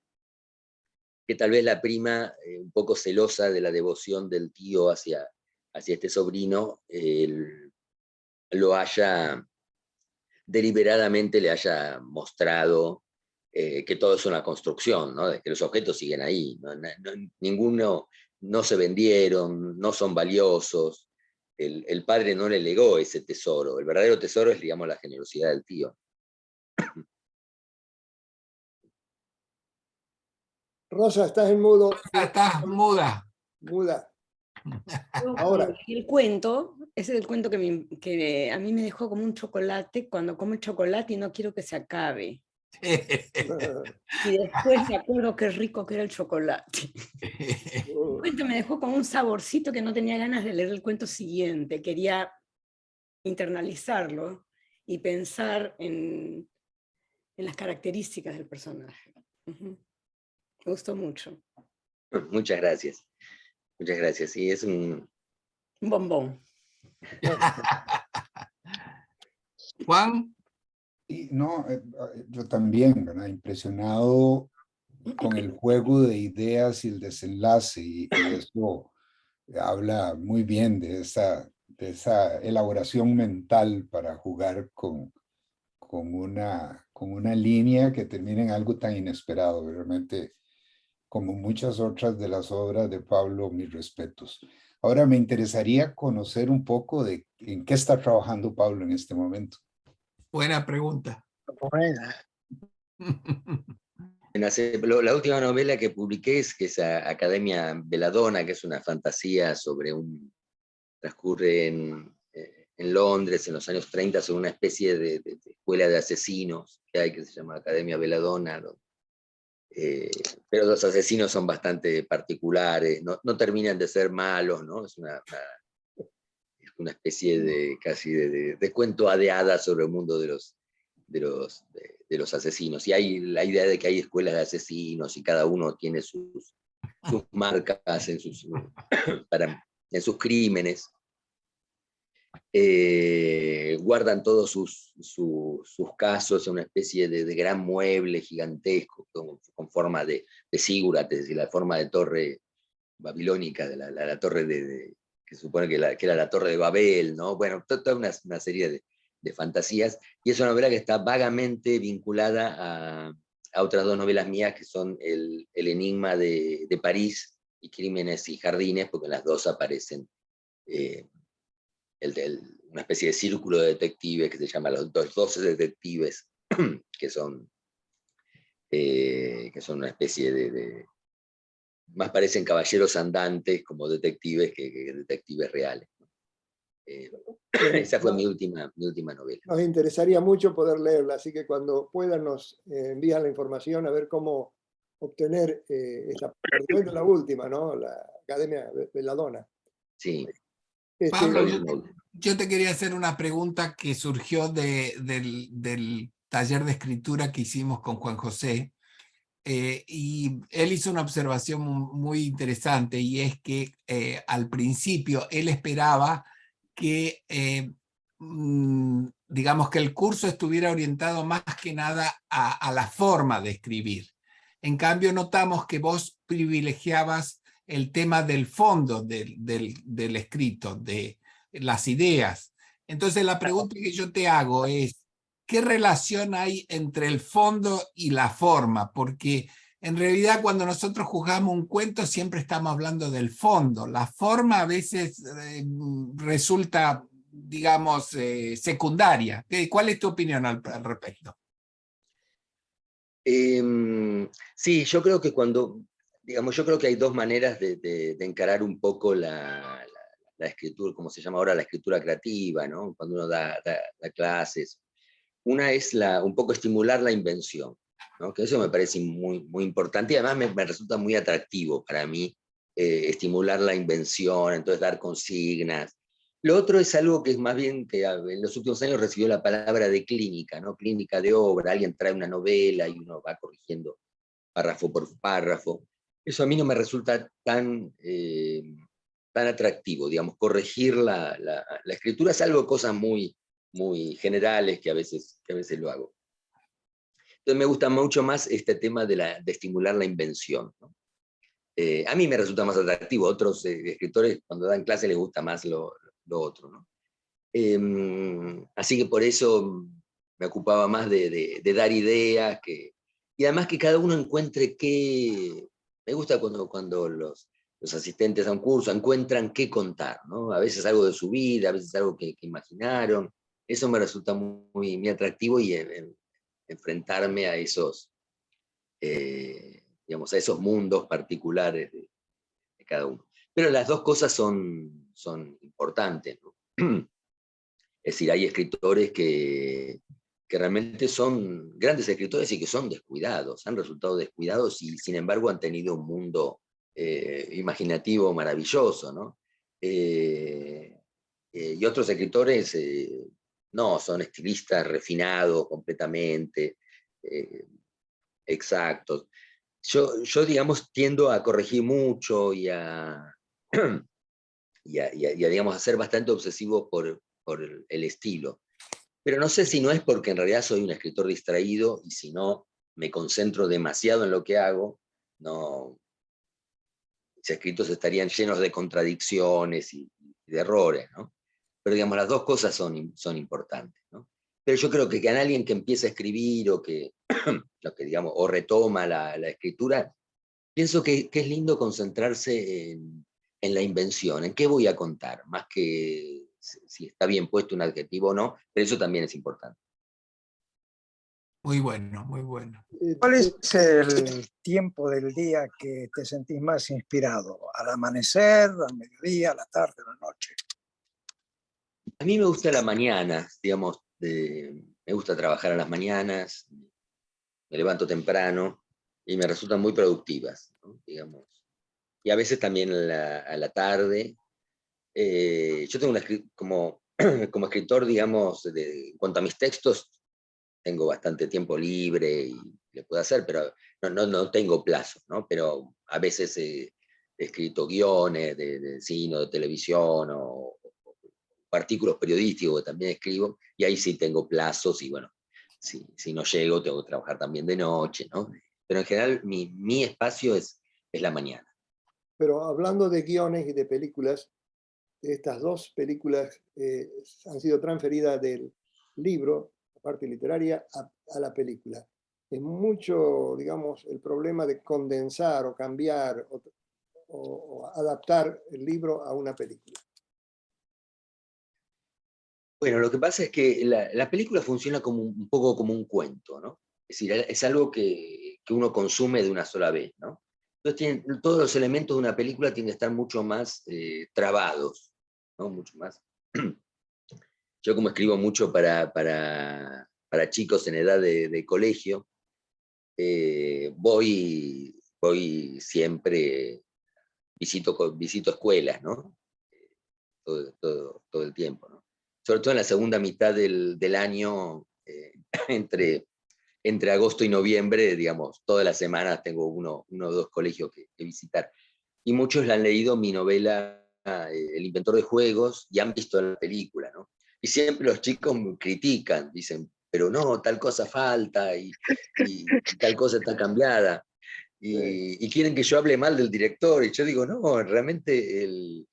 que tal vez la prima, un poco celosa de la devoción del tío hacia este sobrino, lo haya deliberadamente, le haya mostrado que todo es una construcción, ¿no? Que los objetos siguen ahí, ninguno no se vendieron, no son valiosos, el padre no le legó ese tesoro, el verdadero tesoro es, digamos, la generosidad del tío. Rosa, estás en mudo. Estás muda. Muda. Ahora. El cuento ese es el cuento que a mí me dejó como un chocolate cuando como el chocolate y no quiero que se acabe. Y después me acuerdo qué rico que era el chocolate. El cuento me dejó con un saborcito que no tenía ganas de leer el cuento siguiente. Quería internalizarlo y pensar en las características del personaje. Me gustó mucho. Muchas gracias. Muchas gracias. Sí, es un bombón. Juan. Y no, yo también, ¿verdad? Impresionado con el juego de ideas y el desenlace, y eso habla muy bien de esa elaboración mental para jugar con una línea que termina en algo tan inesperado. Realmente, como muchas otras de las obras de Pablo, mis respetos. Ahora me interesaría conocer un poco de en qué está trabajando Pablo en este momento. Buena pregunta. Buena. La última novela que publiqué es Academia Belladonna, que es una fantasía sobre transcurre en Londres en los años 30, sobre una especie de escuela de asesinos que hay, que se llama Academia Belladonna, ¿no? Pero los asesinos son bastante particulares, no terminan de ser malos, ¿no? Es una especie de casi de cuento de hadas sobre el mundo de los asesinos. Y hay la idea de que hay escuelas de asesinos y cada uno tiene sus marcas en sus crímenes. Guardan todos sus casos en una especie de gran mueble gigantesco con forma de zígurat, es decir, la forma de torre babilónica, de la torre que se supone que era la torre de Babel, ¿no? Bueno, toda una serie de fantasías, y es una novela que está vagamente vinculada a otras dos novelas mías, que son El enigma de París y Crímenes y Jardines, porque en las dos aparecen una especie de círculo de detectives que se llama Los 12 detectives, que son una especie más parecen caballeros andantes como detectives que detectives reales. Esa fue mi última novela. Nos interesaría mucho poder leerla, así que cuando puedan nos envían la información a ver cómo obtener particularmente la última, ¿no? La Academia Belladonna. Sí. Pablo, yo te quería hacer una pregunta que surgió del taller de escritura que hicimos con Juan José, y él hizo una observación muy interesante, y es que al principio él esperaba que, digamos, que el curso estuviera orientado más que nada a la forma de escribir. En cambio, notamos que vos privilegiabas el tema del fondo del escrito, de las ideas. Entonces, la pregunta que yo te hago es, ¿qué relación hay entre el fondo y la forma? Porque en realidad cuando nosotros juzgamos un cuento siempre estamos hablando del fondo. La forma a veces resulta, digamos, secundaria. ¿Cuál es tu opinión al respecto? Sí, yo creo que yo creo que hay dos maneras de encarar un poco la escritura, como se llama ahora, la escritura creativa, ¿no? Cuando uno da clases. Una es un poco estimular la invención, ¿no? Que eso me parece muy, muy importante, y además me resulta muy atractivo para mí, estimular la invención, entonces dar consignas. Lo otro es algo que es más bien que en los últimos años recibió la palabra de clínica, ¿no? Clínica de obra. Alguien trae una novela y uno va corrigiendo párrafo por párrafo. Eso a mí no me resulta tan atractivo, digamos. Corregir la escritura, salvo cosas muy generales que a veces lo hago. Entonces me gusta mucho más este tema de estimular la invención, ¿no? A mí me resulta más atractivo. Otros escritores, cuando dan clase, les gusta más lo otro, ¿no? Así que por eso me ocupaba más de dar ideas, y además que cada uno encuentre qué. Me gusta cuando los asistentes a un curso encuentran qué contar, ¿no? A veces algo de su vida, a veces algo que imaginaron. Eso me resulta muy, muy atractivo, y enfrentarme a esos, digamos, a esos mundos particulares de cada uno. Pero las dos cosas son importantes, ¿no? Es decir, hay escritores que realmente son grandes escritores y que son descuidados, han resultado descuidados y sin embargo han tenido un mundo imaginativo maravilloso, ¿no? Y otros escritores no, son estilistas refinados completamente, exactos. Yo, digamos, tiendo a corregir mucho y a digamos, a ser bastante obsesivo por el estilo. Pero no sé si no es porque en realidad soy un escritor distraído y si no me concentro demasiado en lo que hago, no, mis escritos estarían llenos de contradicciones y de errores, ¿no? Pero digamos, las dos cosas son importantes, ¿no? Pero yo creo que en alguien que empieza a escribir o que, digamos, o retoma la escritura, pienso que es lindo concentrarse en la invención, en qué voy a contar, más que si está bien puesto un adjetivo o no, pero eso también es importante. Muy bueno, muy bueno. ¿Cuál es el tiempo del día que te sentís más inspirado? ¿Al amanecer, al mediodía, a la tarde, a la noche? A mí me gusta la mañana, digamos, me gusta trabajar a las mañanas, me levanto temprano y me resultan muy productivas, ¿no? Digamos. Y a veces también a la tarde. Yo tengo como escritor, digamos, en cuanto a mis textos, tengo bastante tiempo libre y le puedo hacer, pero no tengo plazos, ¿no? Pero a veces he escrito guiones de cine, de televisión, o artículos periodísticos que también escribo, y ahí sí tengo plazos, y bueno, si no llego, tengo que trabajar también de noche, ¿no? Pero en general mi espacio es la mañana. Pero hablando de guiones y de películas, estas dos películas han sido transferidas del libro, la parte literaria, a la película. Es mucho, digamos, el problema de condensar o cambiar o adaptar el libro a una película. Bueno, lo que pasa es que la película funciona como un poco como un cuento, ¿no? Es decir, es algo que uno consume de una sola vez, ¿no? Entonces todos los elementos de una película tienen que estar mucho más trabados, ¿no? Mucho más. Yo como escribo mucho para chicos en edad de colegio, voy siempre, visito escuelas, ¿no? Todo el tiempo, ¿no? Sobre todo en la segunda mitad del año, entre agosto y noviembre, digamos, todas las semanas tengo uno o dos colegios que visitar. Y muchos la han leído mi novela El inventor de juegos y han visto la película, ¿no? Y siempre los chicos me critican, dicen, pero no, tal cosa falta y tal cosa está cambiada. Y quieren que yo hable mal del director, y yo digo, no, realmente él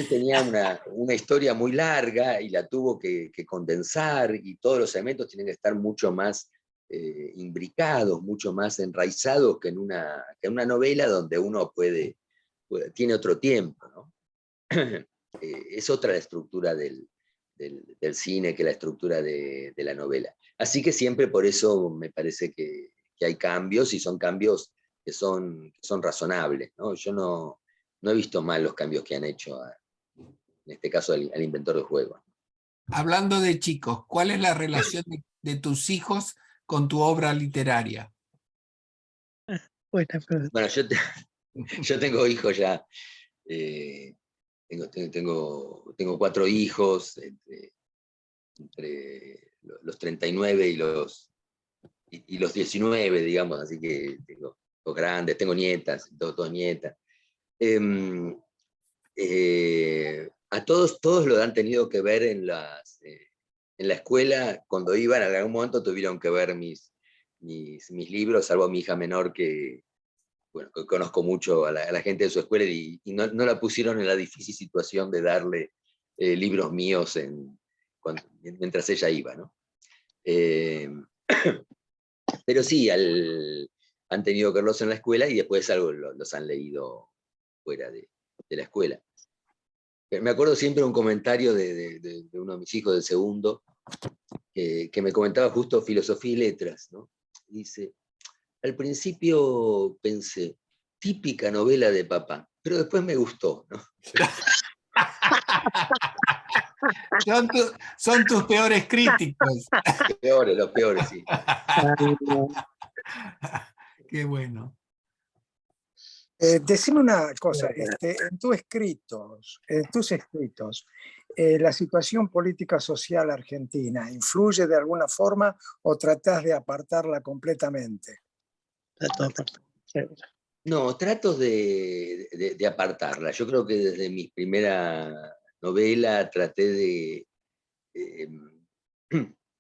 tenía una historia muy larga y la tuvo que condensar, y todos los elementos tienen que estar mucho más imbricados, mucho más enraizados que en una novela donde uno tiene otro tiempo, ¿no? Es otra la estructura del cine que la estructura de la novela. Así que siempre por eso me parece que hay cambios, y son cambios que son razonables, ¿no? Yo no he visto mal los cambios que han hecho, en este caso al inventor de juegos. Hablando de chicos, ¿cuál es la relación de tus hijos con tu obra literaria? Bueno, yo tengo hijos ya, tengo 4 hijos, entre los 39 y los 19, digamos, así que tengo 2 grandes, tengo nietas, 2 nietas. A todos lo han tenido que ver en la escuela. Cuando iban, en algún momento tuvieron que ver mis libros, salvo a mi hija menor, que conozco mucho a la gente de su escuela, y no la pusieron en la difícil situación de darle libros míos mientras ella iba, ¿no? Pero sí, han tenido que verlos en la escuela, y después algo los han leído fuera de la escuela. Me acuerdo siempre un comentario de uno de mis hijos del segundo, que me comentaba justo filosofía y letras, ¿no? Dice, al principio pensé, típica novela de papá, pero después me gustó, ¿no? Son tus peores críticos. Los peores, sí. Qué bueno. Decime una cosa, en tus escritos, ¿la situación política social argentina influye de alguna forma o tratás de apartarla completamente? No, trato de apartarla. Yo creo que desde mi primera novela traté de...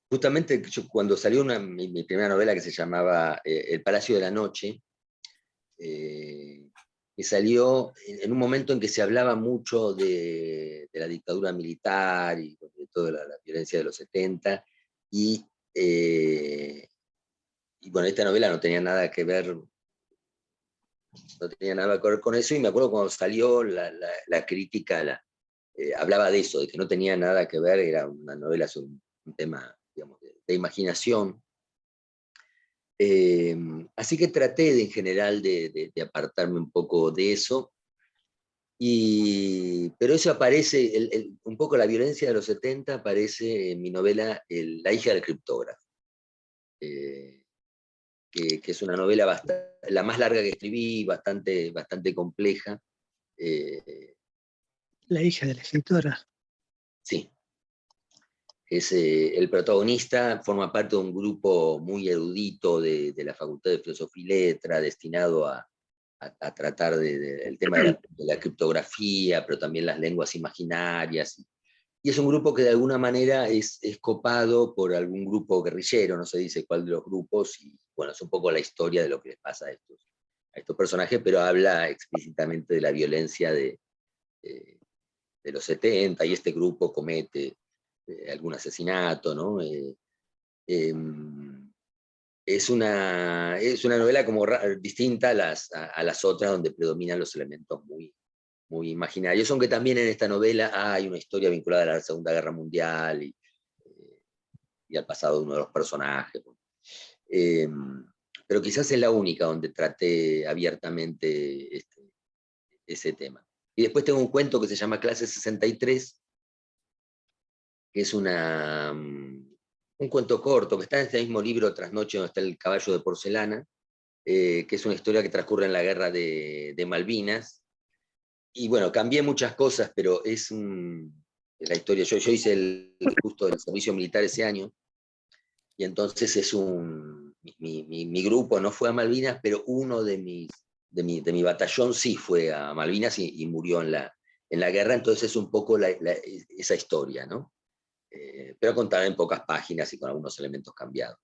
justamente cuando salió mi primera novela que se llamaba El Palacio de la Noche, que salió en un momento en que se hablaba mucho de la dictadura militar y de toda la violencia de los 70, y bueno, esta novela no tenía nada que ver con eso, y me acuerdo cuando salió la crítica, hablaba de eso, de que no tenía nada que ver, era una novela sobre un tema, digamos, de imaginación. Así que traté en general de apartarme un poco de eso, pero eso aparece, un poco la violencia de los 70 aparece en mi novela La hija del criptógrafo, que es una novela la más larga que escribí, bastante compleja. La hija de la escritora. Sí. El protagonista forma parte de un grupo muy erudito de la Facultad de Filosofía y Letra, destinado a tratar el tema de la criptografía, pero también las lenguas imaginarias. Y es un grupo que de alguna manera es copado por algún grupo guerrillero, no se dice cuál de los grupos, y bueno, es un poco la historia de lo que les pasa a estos personajes, pero habla explícitamente de la violencia de los 70, y este grupo comete algún asesinato, ¿no? Es una novela como distinta a las otras, donde predominan los elementos muy, muy imaginarios, aunque también en esta novela hay una historia vinculada a la Segunda Guerra Mundial y al pasado de uno de los personajes. Pero quizás es la única donde traté abiertamente ese tema. Y después tengo un cuento que se llama Clase 63, que es un cuento corto, que está en este mismo libro, Trasnoche, donde está el caballo de porcelana, que es una historia que transcurre en la guerra de Malvinas. Y bueno, cambié muchas cosas, pero es la historia. Yo hice justo el servicio militar ese año, y entonces mi grupo no fue a Malvinas, pero uno de mi batallón sí fue a Malvinas y murió en la guerra, entonces es un poco esa historia, ¿no? Pero contada en pocas páginas y con algunos elementos cambiados.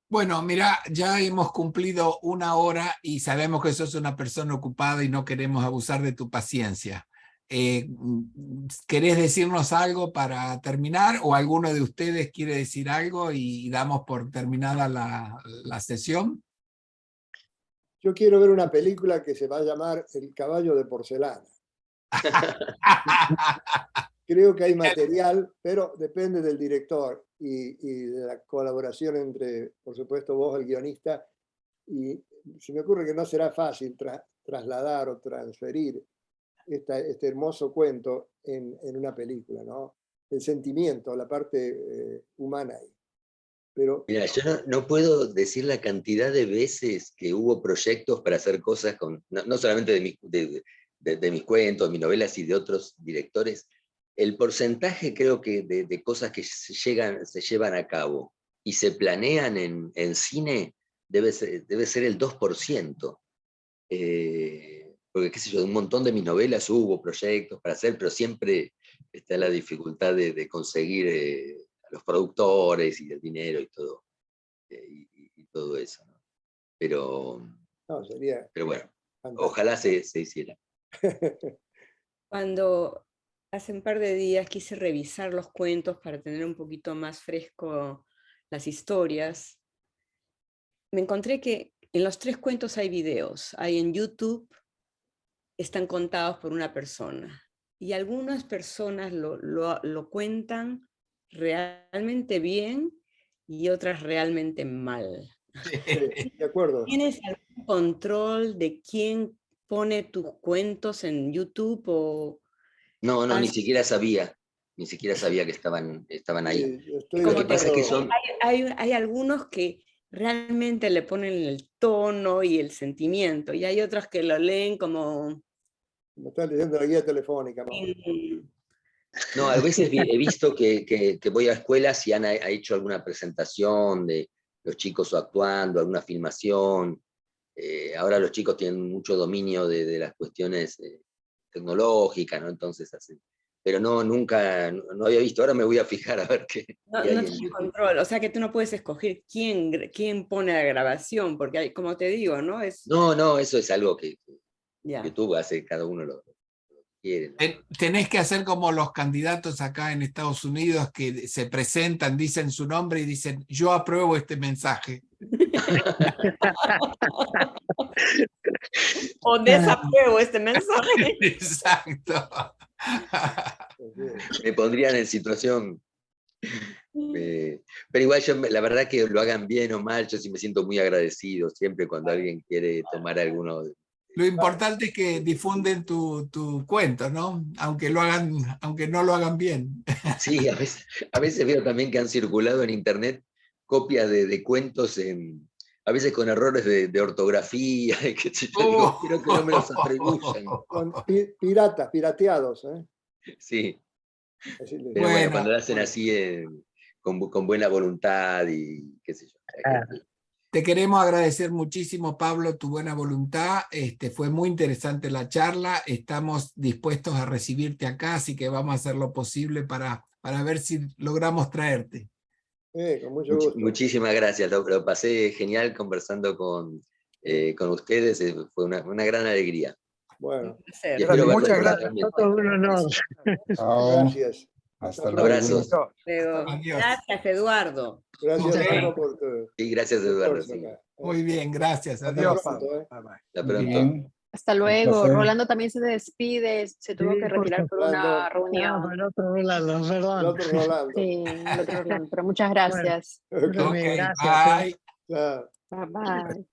Bueno, mira, ya hemos cumplido 1 hora y sabemos que sos una persona ocupada y no queremos abusar de tu paciencia. ¿Querés decirnos algo para terminar, o alguno de ustedes quiere decir algo y damos por terminada la sesión? Yo quiero ver una película que se va a llamar El caballo de porcelana. Creo que hay material, pero depende del director y de la colaboración entre, por supuesto, vos, el guionista, y se me ocurre que no será fácil trasladar o transferir este hermoso cuento en una película, ¿no? El sentimiento, la parte humana ahí. Pero, mira, yo no puedo decir la cantidad de veces que hubo proyectos para hacer cosas no solamente de mis cuentos, mis novelas y de otros directores. El porcentaje, creo que, de cosas que se llevan a cabo y se planean en cine debe ser el 2%. Porque, qué sé yo, de un montón de mis novelas hubo proyectos para hacer, pero siempre está la dificultad de conseguir a los productores y el dinero y todo, y todo eso, ¿no? Pero bueno, ojalá se hiciera. Cuando hace un par de días quise revisar los cuentos para tener un poquito más fresco las historias, me encontré que en los 3 cuentos hay videos, hay en YouTube, están contados por una persona, y algunas personas lo cuentan realmente bien y otras realmente mal. sí, de acuerdo. ¿Tienes algún control de quién pone tus cuentos en YouTube, o No, Ah, ni siquiera sabía que estaban ahí. Sí, yo estoy Lo de que pasa es que acuerdo. son, hay algunos que realmente le ponen el tono y el sentimiento, y hay otros que lo leen como... Me están diciendo la guía telefónica, mamá. no, a veces he visto que voy a escuelas y ha hecho alguna presentación de los chicos actuando, alguna filmación. Ahora los chicos tienen mucho dominio de las cuestiones tecnológicas, ¿no? Entonces hacen. Pero no, nunca, no había visto. Ahora me voy a fijar a ver qué No, hay no en tienes YouTube. control, o sea que tú no puedes escoger quién pone la grabación, porque hay, como te digo, ¿no? No, eso es algo que Ya. YouTube hace, cada uno lo quiere, ¿no? Tenés que hacer como los candidatos acá en Estados Unidos que se presentan, dicen su nombre y dicen, yo apruebo este mensaje. O desapruebo este mensaje. Exacto. Me pondrían en situación. Pero igual la verdad que lo hagan bien o mal, yo sí me siento muy agradecido siempre cuando alguien quiere tomar alguno. Lo importante es que difunden tu cuento, ¿no? Aunque no lo hagan bien. Sí, a veces veo también que han circulado en internet copias de cuentos, a veces con errores de ortografía, que yo digo, quiero que no me los atribuyan. Son pirateados. Sí, Así le- pero bueno, Bueno, cuando lo hacen así con buena voluntad y qué sé yo. te queremos agradecer muchísimo, Pablo, tu buena voluntad. Fue muy interesante la charla. Estamos dispuestos a recibirte acá, así que vamos a hacer lo posible para ver si logramos traerte. Con mucho gusto. Muchísimas gracias, lo pasé genial conversando con ustedes, fue una gran alegría. Bueno, Y placer. espero verlos Muchas por acá gracias. también. Todo un honor. Chao. gracias. Hasta pronto. luego. Abrazos. Luego. Adiós. Gracias, Eduardo. Gracias, Ok. Bruno, por tu Sí, gracias Eduardo. esfuerzo Sí. acá. Muy bien, gracias. Hasta Adiós. pronto, Pablo. Bye, bye. Hasta Muy pronto. bien. Hasta Un luego. placer. Rolando también se despide, se tuvo que retirar por una Rolando. Ah, reunión. por otro Rolando, El perdón. otro Rolando. Sí, el otro Rolando. Pero muchas Bueno, gracias. Ok, Ok, gracias. bye. chao. Bye bye.